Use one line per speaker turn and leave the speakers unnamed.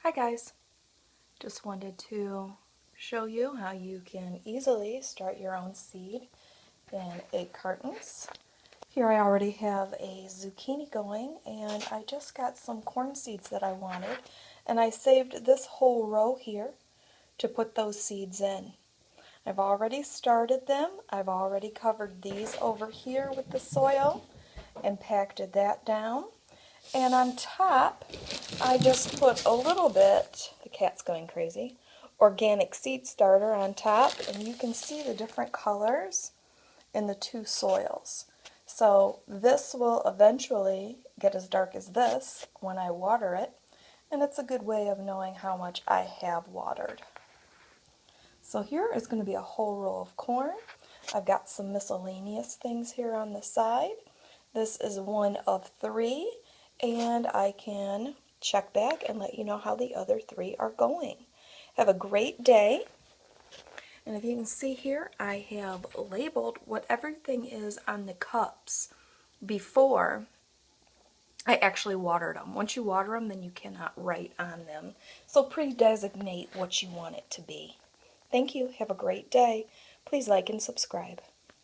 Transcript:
Hi guys, just wanted to show you how you can easily start your own seed in egg cartons. Here I already have a zucchini going, and I just got some corn seeds that I wanted, and I saved this whole row here to put those seeds in. I've already started them. I've already covered these over here with the soil and packed that down. And on top, I just put a little bit, the cat's going crazy, organic seed starter on top, and you can see the different colors in the two soils. So this will eventually get as dark as this when I water it, and it's a good way of knowing how much I have watered. So here is going to be a whole row of corn. I've got some miscellaneous things here on the side. This is one of 3. And I can check back and let you know how the other 3 are going. Have a great day. And if you can see here, I have labeled what everything is on the cups before I actually watered them. Once you water them, then you cannot write on them. So pre-designate what you want it to be. Thank you. Have a great day. Please like and subscribe.